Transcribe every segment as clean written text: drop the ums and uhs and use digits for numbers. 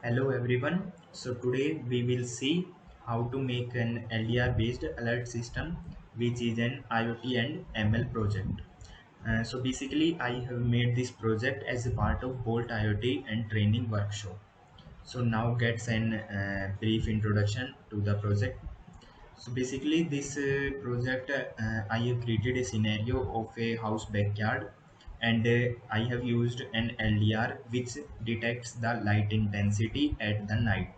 Hello everyone. So today we will see how to make an LDR based alert system which is an IoT and ML project. So basically I have made this project as a part of Bolt IoT and training workshop. So now gets an brief introduction to the project. So basically, this project I have created a scenario of a house backyard, and I have used an LDR which detects the light intensity at the night.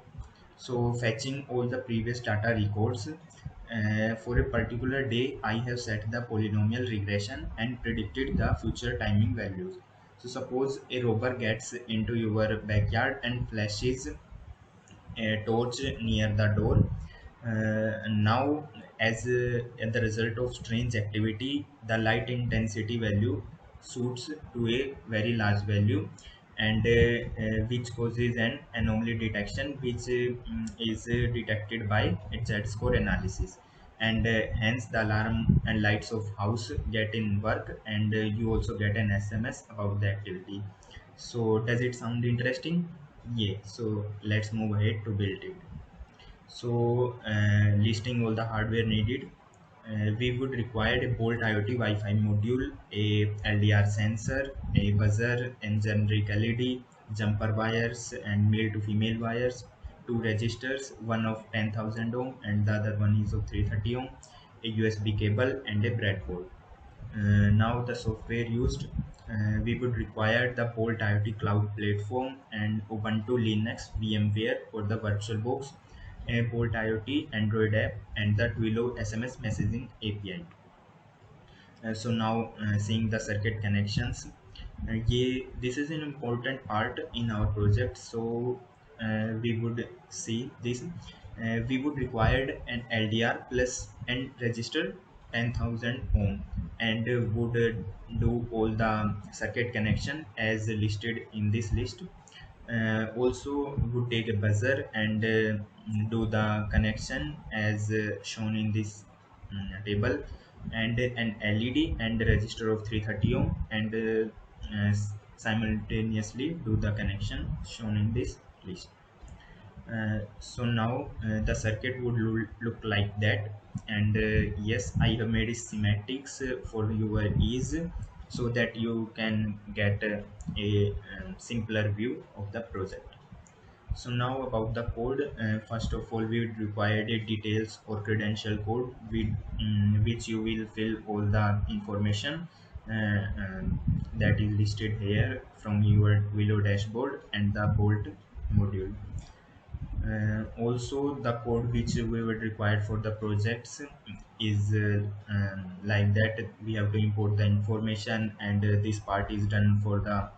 So fetching all the previous data records for a particular day, I have set the polynomial regression and predicted the future timing values. So suppose a robber gets into your backyard and flashes a torch near the door. Now, as the result of strange activity, the light intensity value shoots to a very large value, and which causes an anomaly detection, which is detected by a Z-score analysis, and hence the alarm and lights of house get in work, and you also get an SMS about the activity. So, does it sound interesting? Yeah, so let's move ahead to build it. So, listing all the hardware needed, we would require a Bolt IoT Wi-Fi module, a LDR sensor, a buzzer, and generic LED, jumper wires, and male to female wires, two registers, one of 10,000 ohm and the other one is of 330 ohm, a USB cable, and a breadboard. Now the software used, we would require the Bolt IoT cloud platform and Ubuntu Linux VMware for the VirtualBox, a Bolt IoT Android app, and the Twilio SMS messaging API. So now seeing the circuit connections, this is an important part in our project. So we would see this. We would require an LDR plus and register 10,000 ohm, and would do all the circuit connection as listed in this list. Also would take a buzzer and do the connection as shown in this table, and an LED and a register of 330 ohm, and simultaneously do the connection shown in this list. So now the circuit would look like that, and yes, I have made schematics for your ease so that you can get a simpler view of the project. So now about the code. First of all, we would require the details or credential code with which you will fill all the information that is listed here from your Willow dashboard and the Bolt module. Also, the code which we would require for the projects is like that. We have to import the information, and this part is done for the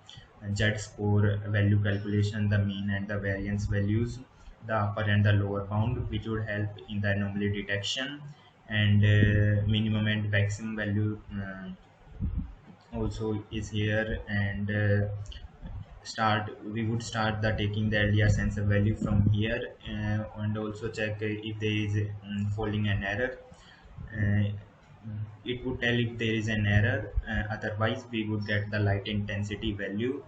Z score value calculation, the mean and the variance values, the upper and the lower bound, which would help in the anomaly detection, and minimum and maximum value also is here, and start we would start the taking the LDR sensor value from here, and also check if there is falling an error. uh, it would tell if there is an error, otherwise we would get the light intensity value,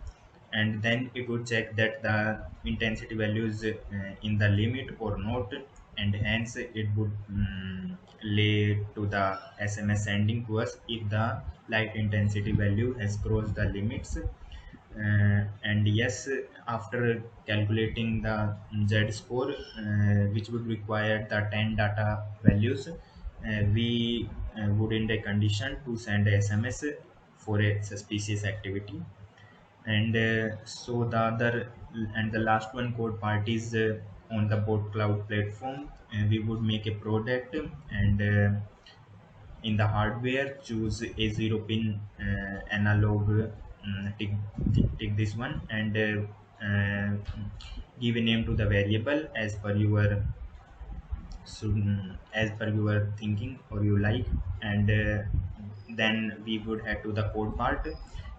and then it would check that the intensity value is in the limit or not, and hence it would lay to the SMS sending to us if the light intensity value has crossed the limits. And yes, after calculating the Z score, which would require the 10 data values, we would in the condition to send a SMS for a suspicious activity. And so the other and the last one code part is on the board cloud platform. We would make a product, and in the hardware choose a 0 pin analog, tick this one, and give a name to the variable as per your, so as per your thinking or you like. And then we would head to the code part.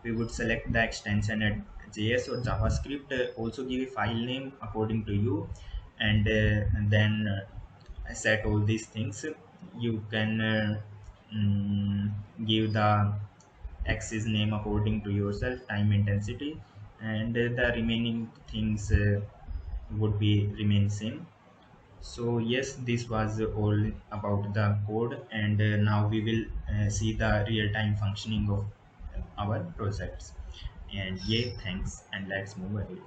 We would select the extension at JS or JavaScript, also give a file name according to you, and then set all these things. You can give the axis name according to yourself, time intensity, and the remaining things would be remain same. So yes, this was all about the code, and now we will see the real-time functioning of our projects. And yeah, thanks, and let's move ahead.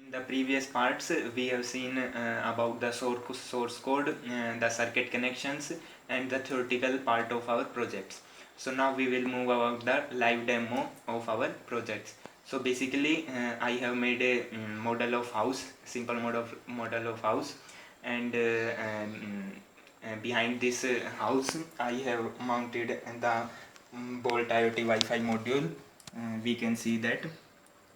In the previous parts, we have seen about the source code, the circuit connections, and the theoretical part of our projects. So now we will move about the live demo of our projects. So basically, I have made a model of house, simple model of house, and behind this house, I have mounted the Bolt IoT Wi-Fi module. We can see that,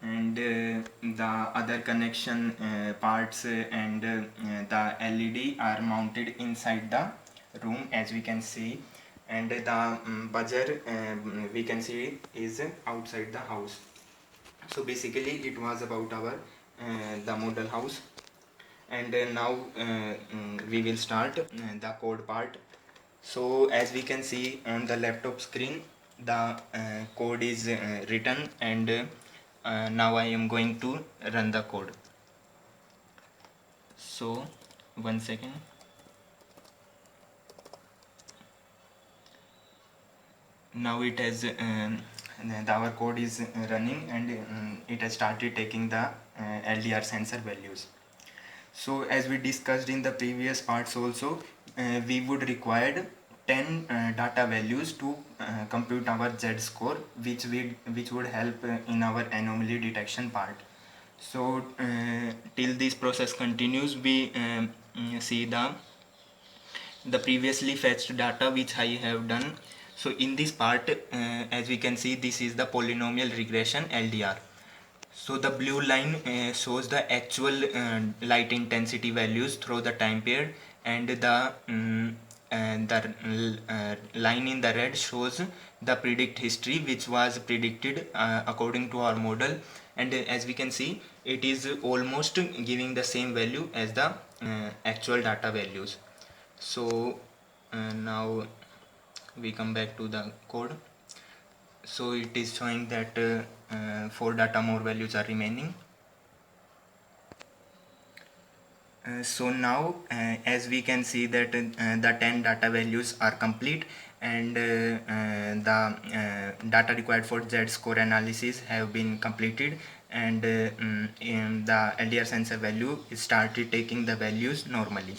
and the other connection parts and the LED are mounted inside the room, as we can see, and the buzzer we can see is outside the house. So basically it was about our the model house, and now we will start the code part. So as we can see on the laptop screen, the code is written, and now I am going to run the code. So 1 second. Now it has our code is running, and it has started taking the LDR sensor values. So as we discussed in the previous parts also, we would require 10 data values to compute our Z score, which would help in our anomaly detection part. So till this process continues, we see the previously fetched data which I have done. So in this part, as we can see, this is the polynomial regression LDR. So the blue line shows the actual light intensity values through the time period, and the line in the red shows the predict history, which was predicted according to our model. And as we can see, it is almost giving the same value as the actual data values. So now we come back to the code. So it is showing that 4 data more values are remaining. So now as we can see that the 10 data values are complete, and the data required for Z score analysis have been completed, and in the LDR sensor value started taking the values normally.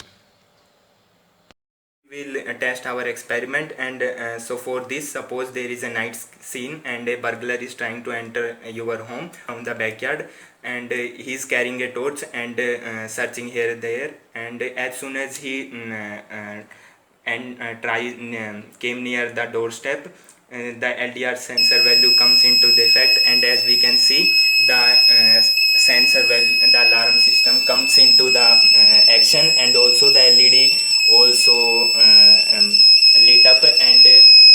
We'll test our experiment, and so for this, suppose there is a night scene and a burglar is trying to enter your home from the backyard, and he's carrying a torch and searching here there, and as soon as he came near the doorstep, the LDR sensor value comes into the effect, and as we can see, the sensor value, the alarm system comes into the action, and also the LED also lit up, and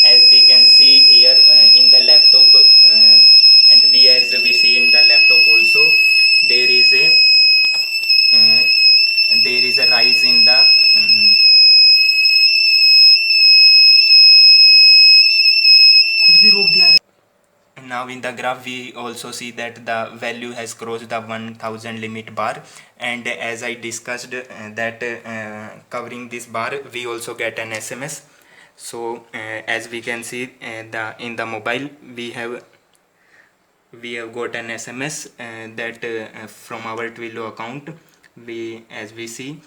as we can see here in the laptop, and as we see in the laptop also, there is a uh, rise in the खुद भी रोक दिया गया. Now in the graph we also see that the value has crossed the 1000 limit bar, and as I discussed that covering this bar we also get an SMS. So as we can see, the in the mobile we have got an SMS that from our Twilio account, we as we see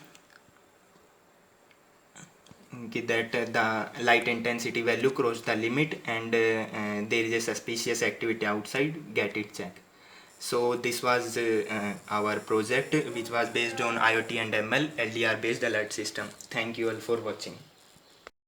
that the light intensity value crossed the limit, and there is a suspicious activity outside, get it check. So this was our project, which was based on IoT and ML LDR based alert system. Thank you all for watching.